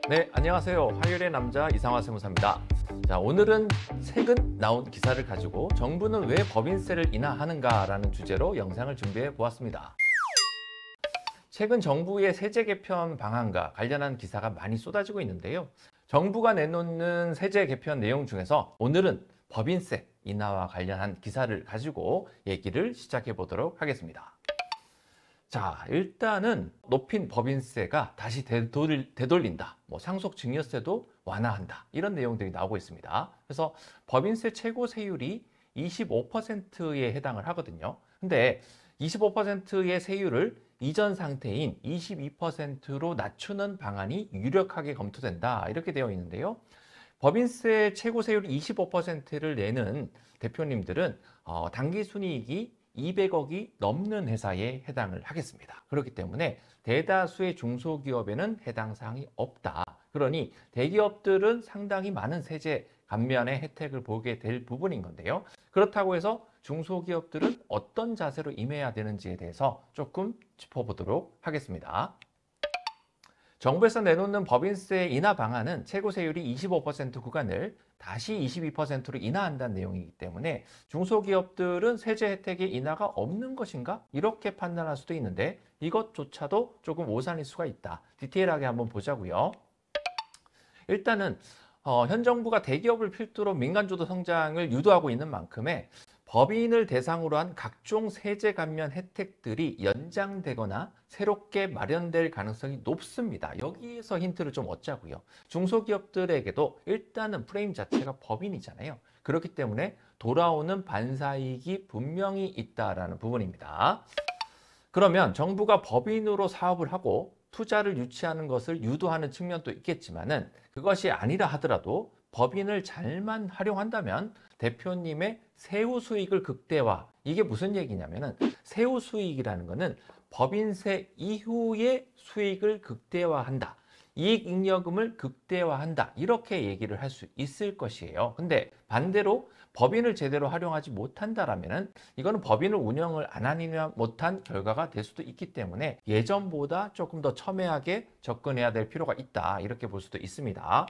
네, 안녕하세요. 화요일의 남자 이상화 세무사입니다. 자, 오늘은 최근 나온 기사를 가지고 정부는 왜 법인세를 인하하는가라는 주제로 영상을 준비해 보았습니다. 최근 정부의 세제 개편 방안과 관련한 기사가 많이 쏟아지고 있는데요. 정부가 내놓는 세제 개편 내용 중에서 오늘은 법인세 인하와 관련한 기사를 가지고 얘기를 시작해 보도록 하겠습니다. 자, 일단은 높인 법인세가 다시 되돌린다. 상속 증여세도 완화한다. 이런 내용들이 나오고 있습니다. 그래서 법인세 최고 세율이 25%에 해당을 하거든요. 근데 25%의 세율을 이전 상태인 22%로 낮추는 방안이 유력하게 검토된다. 이렇게 되어 있는데요. 법인세 최고 세율 25%를 내는 대표님들은 당기순이익이 200억이 넘는 회사에 해당을 하겠습니다. 그렇기 때문에 대다수의 중소기업에는 해당 사항이 없다. 그러니 대기업들은 상당히 많은 세제 감면의 혜택을 보게 될 부분인 건데요. 그렇다고 해서 중소기업들은 어떤 자세로 임해야 되는지에 대해서 조금 짚어보도록 하겠습니다. 정부에서 내놓는 법인세 인하 방안은 최고 세율이 25% 구간을 다시 22%로 인하한다는 내용이기 때문에 중소기업들은 세제 혜택의 인하가 없는 것인가? 이렇게 판단할 수도 있는데 이것조차도 조금 오산일 수가 있다. 디테일하게 한번 보자고요. 일단은 현 정부가 대기업을 필두로 민간주도 성장을 유도하고 있는 만큼에 법인을 대상으로 한 각종 세제 감면 혜택들이 연장되거나 새롭게 마련될 가능성이 높습니다. 여기에서 힌트를 좀 얻자고요. 중소기업들에게도 일단은 프레임 자체가 법인이잖아요. 그렇기 때문에 돌아오는 반사이익이 분명히 있다라는 부분입니다. 그러면 정부가 법인으로 사업을 하고 투자를 유치하는 것을 유도하는 측면도 있겠지만은 그것이 아니라 하더라도 법인을 잘만 활용한다면 대표님의 세후 수익을 극대화. 이게 무슨 얘기냐면은 세후 수익이라는 거는 법인세 이후의 수익을 극대화한다. 이익잉여금을 극대화한다. 이렇게 얘기를 할 수 있을 것이에요. 근데 반대로 법인을 제대로 활용하지 못한다라면은 이거는 법인을 운영을 안 하느냐 못한 결과가 될 수도 있기 때문에 예전보다 조금 더 첨예하게 접근해야 될 필요가 있다. 이렇게 볼 수도 있습니다.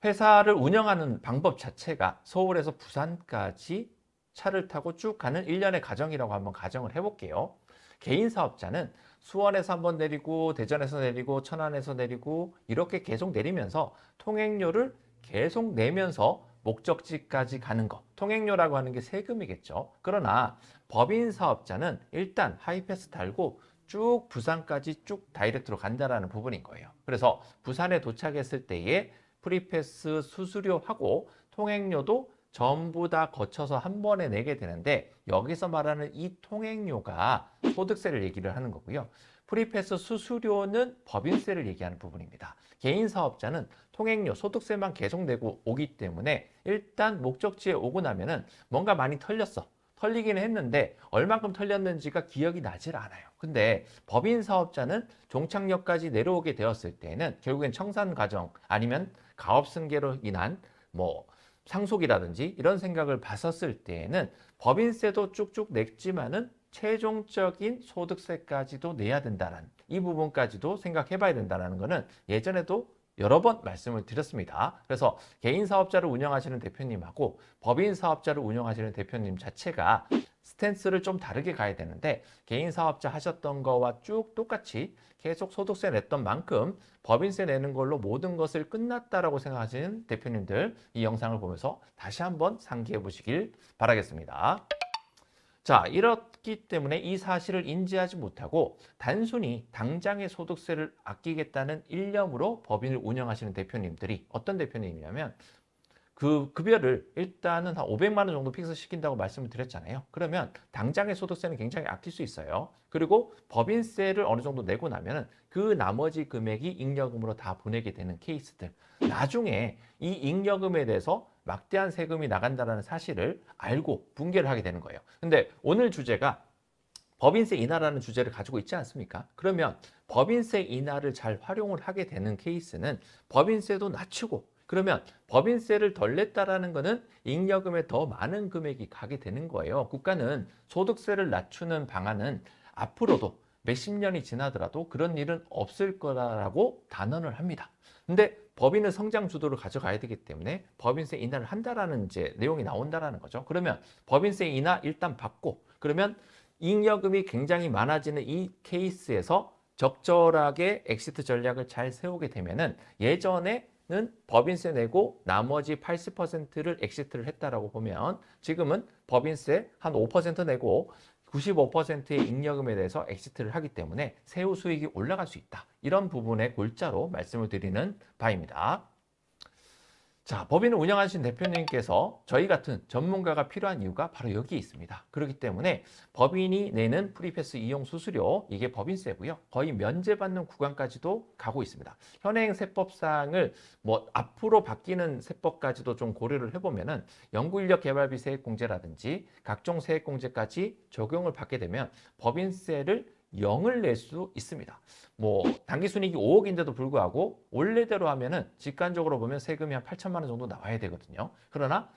회사를 운영하는 방법 자체가 서울에서 부산까지 차를 타고 쭉 가는 일련의 과정이라고 한번 가정을 해볼게요. 개인 사업자는 수원에서 한번 내리고 대전에서 내리고 천안에서 내리고 이렇게 계속 내리면서 통행료를 계속 내면서 목적지까지 가는 거. 통행료라고 하는 게 세금이겠죠. 그러나 법인 사업자는 일단 하이패스 달고 쭉 부산까지 쭉 다이렉트로 간다라는 부분인 거예요. 그래서 부산에 도착했을 때에 프리패스 수수료하고 통행료도 전부 다 거쳐서 한 번에 내게 되는데 여기서 말하는 이 통행료가 소득세를 얘기를 하는 거고요. 프리패스 수수료는 법인세를 얘기하는 부분입니다. 개인 사업자는 통행료, 소득세만 계속 내고 오기 때문에 일단 목적지에 오고 나면은 뭔가 많이 털렸어. 털리기는 했는데 얼만큼 털렸는지가 기억이 나질 않아요. 근데 법인 사업자는 종착역까지 내려오게 되었을 때는 결국엔 청산 과정 아니면 가업 승계로 인한 상속이라든지 이런 생각을 봤었을 때에는 법인세도 쭉쭉 냈지만은 최종적인 소득세까지도 내야 된다는 이 부분까지도 생각해 봐야 된다는 거는 예전에도 여러 번 말씀을 드렸습니다. 그래서 개인 사업자를 운영하시는 대표님하고 법인 사업자를 운영하시는 대표님 자체가 스탠스를 좀 다르게 가야 되는데 개인 사업자 하셨던 거와 쭉 똑같이 계속 소득세 냈던 만큼 법인세 내는 걸로 모든 것을 끝났다라고 생각하시는 대표님들 이 영상을 보면서 다시 한번 상기해 보시길 바라겠습니다. 자, 이렇기 때문에 이 사실을 인지하지 못하고 단순히 당장의 소득세를 아끼겠다는 일념으로 법인을 운영하시는 대표님들이 어떤 대표님이냐면 그 급여를 일단은 한 500만 원 정도 픽스 시킨다고 말씀을 드렸잖아요. 그러면 당장의 소득세는 굉장히 아낄 수 있어요. 그리고 법인세를 어느 정도 내고 나면은 그 나머지 금액이 잉여금으로 다 보내게 되는 케이스들. 나중에 이 잉여금에 대해서 막대한 세금이 나간다는 사실을 알고 붕괴를 하게 되는 거예요. 근데 오늘 주제가 법인세 인하라는 주제를 가지고 있지 않습니까? 그러면 법인세 인하를 잘 활용을 하게 되는 케이스는 법인세도 낮추고 그러면 법인세를 덜 냈다라는 거는 잉여금에 더 많은 금액이 가게 되는 거예요. 국가는 소득세를 낮추는 방안은 앞으로도 몇십 년이 지나더라도 그런 일은 없을 거라고 단언을 합니다. 근데 법인은 성장 주도를 가져가야 되기 때문에 법인세 인하를 한다라는 이제 내용이 나온다라는 거죠. 그러면 법인세 인하 일단 받고, 그러면 잉여금이 굉장히 많아지는 이 케이스에서 적절하게 엑시트 전략을 잘 세우게 되면은, 예전에는 법인세 내고 나머지 80%를 엑시트를 했다라고 보면 지금은 법인세 한 5% 내고 95%의 잉여금에 대해서 엑시트를 하기 때문에 세후 수익이 올라갈 수 있다. 이런 부분에 골자로 말씀을 드리는 바입니다. 자, 법인을 운영하신 대표님께서 저희 같은 전문가가 필요한 이유가 바로 여기에 있습니다. 그렇기 때문에 법인이 내는 프리패스 이용 수수료, 이게 법인세고요. 거의 면제받는 구간까지도 가고 있습니다. 현행 세법상을 앞으로 바뀌는 세법까지도 좀 고려를 해보면은 연구인력 개발비 세액공제라든지 각종 세액공제까지 적용을 받게 되면 법인세를 0을 낼 수 있습니다. 당기순이익이 5억인데도 불구하고 원래대로 하면은 직관적으로 보면 세금이 한 8천만 원 정도 나와야 되거든요. 그러나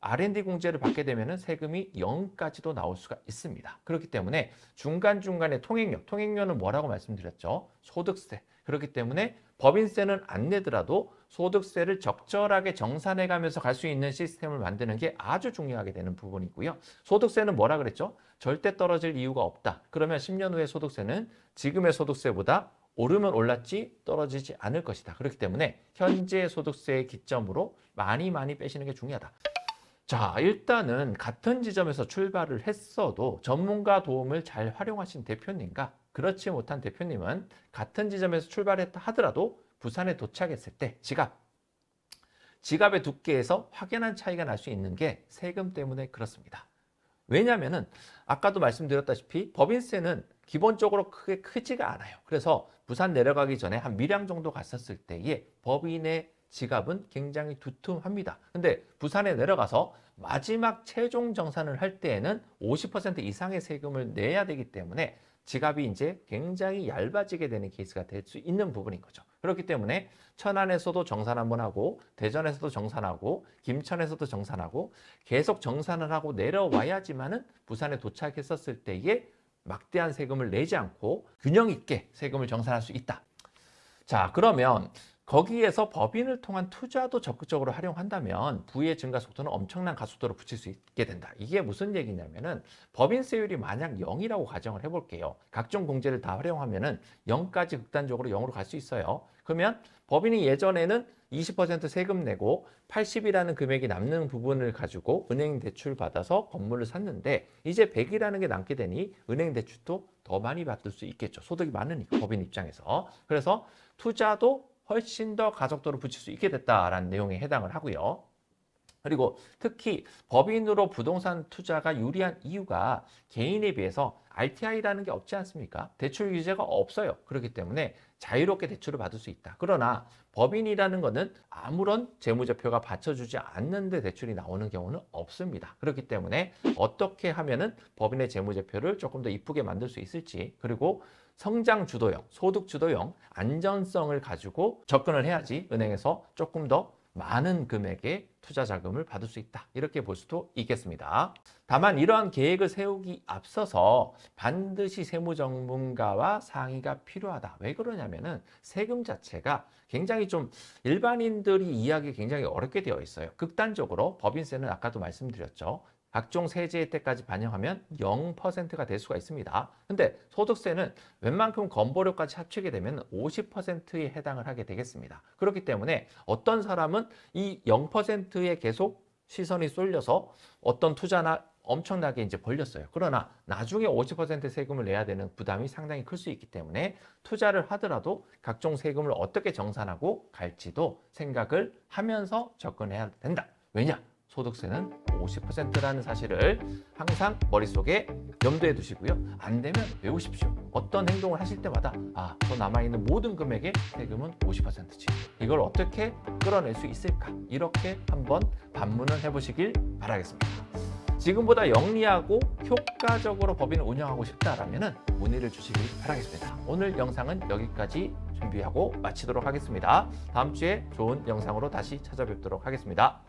R&D 공제를 받게 되면은 세금이 0까지도 나올 수가 있습니다. 그렇기 때문에 중간중간에 통행료는 뭐라고 말씀드렸죠? 소득세. 그렇기 때문에 법인세는 안 내더라도 소득세를 적절하게 정산해 가면서 갈 수 있는 시스템을 만드는 게 아주 중요하게 되는 부분이고요. 소득세는 뭐라 그랬죠? 절대 떨어질 이유가 없다. 그러면 10년 후의 소득세는 지금의 소득세보다 오르면 올랐지 떨어지지 않을 것이다. 그렇기 때문에 현재 소득세의 기점으로 많이 빼시는 게 중요하다. 자, 일단은 같은 지점에서 출발을 했어도 전문가 도움을 잘 활용하신 대표님과 그렇지 못한 대표님은 같은 지점에서 출발했다 하더라도 부산에 도착했을 때 지갑의 두께에서 확연한 차이가 날 수 있는 게 세금 때문에 그렇습니다. 왜냐하면은 아까도 말씀드렸다시피 법인세는 기본적으로 크게 크지가 않아요. 그래서 부산 내려가기 전에 한 밀양 정도 갔었을 때에 법인의 지갑은 굉장히 두툼합니다. 근데 부산에 내려가서 마지막 최종 정산을 할 때에는 50% 이상의 세금을 내야 되기 때문에 지갑이 이제 굉장히 얇아지게 되는 케이스가 될 수 있는 부분인 거죠. 그렇기 때문에 천안에서도 정산 한번 하고 대전에서도 정산하고 김천에서도 정산하고 계속 정산을 하고 내려와야지만은 부산에 도착했었을 때에 막대한 세금을 내지 않고 균형 있게 세금을 정산할 수 있다. 자, 그러면 거기에서 법인을 통한 투자도 적극적으로 활용한다면 부의 증가 속도는 엄청난 가속도로 붙일 수 있게 된다. 이게 무슨 얘기냐면은 법인세율이 만약 0이라고 가정을 해볼게요. 각종 공제를 다 활용하면은 0까지 극단적으로 0으로 갈 수 있어요. 그러면 법인이 예전에는 20% 세금 내고 80이라는 금액이 남는 부분을 가지고 은행 대출 받아서 건물을 샀는데 이제 100이라는 게 남게 되니 은행 대출도 더 많이 받을 수 있겠죠. 소득이 많으니까 법인 입장에서. 그래서 투자도 훨씬 더 가속도를 붙일 수 있게 됐다라는 내용에 해당을 하고요. 그리고 특히 법인으로 부동산 투자가 유리한 이유가 개인에 비해서 RTI라는 게 없지 않습니까? 대출 규제가 없어요. 그렇기 때문에 자유롭게 대출을 받을 수 있다. 그러나 법인이라는 것은 아무런 재무제표가 받쳐주지 않는데 대출이 나오는 경우는 없습니다. 그렇기 때문에 어떻게 하면은 법인의 재무제표를 조금 더 이쁘게 만들 수 있을지, 그리고 성장 주도형, 소득 주도형, 안전성을 가지고 접근을 해야지 은행에서 조금 더 많은 금액의 투자 자금을 받을 수 있다. 이렇게 볼 수도 있겠습니다. 다만 이러한 계획을 세우기 앞서서 반드시 세무 전문가와 상의가 필요하다. 왜 그러냐면은 세금 자체가 굉장히 좀 일반인들이 이해하기 굉장히 어렵게 되어 있어요. 극단적으로 법인세는 아까도 말씀드렸죠. 각종 세제 혜택까지 반영하면 0%가 될 수가 있습니다. 근데 소득세는 웬만큼 건보료까지 합치게 되면 50%에 해당을 하게 되겠습니다. 그렇기 때문에 어떤 사람은 이 0%에 계속 시선이 쏠려서 어떤 투자나 엄청나게 이제 벌렸어요. 그러나 나중에 50% 세금을 내야 되는 부담이 상당히 클 수 있기 때문에 투자를 하더라도 각종 세금을 어떻게 정산하고 갈지도 생각을 하면서 접근해야 된다. 왜냐? 소득세는 50%라는 사실을 항상 머릿속에 염두에 두시고요. 안 되면 외우십시오. 어떤 행동을 하실 때마다 더 남아있는 모든 금액의 세금은 50%지. 이걸 어떻게 끌어낼 수 있을까? 이렇게 한번 반문을 해보시길 바라겠습니다. 지금보다 영리하고 효과적으로 법인을 운영하고 싶다라면 문의를 주시길 바라겠습니다. 오늘 영상은 여기까지 준비하고 마치도록 하겠습니다. 다음 주에 좋은 영상으로 다시 찾아뵙도록 하겠습니다.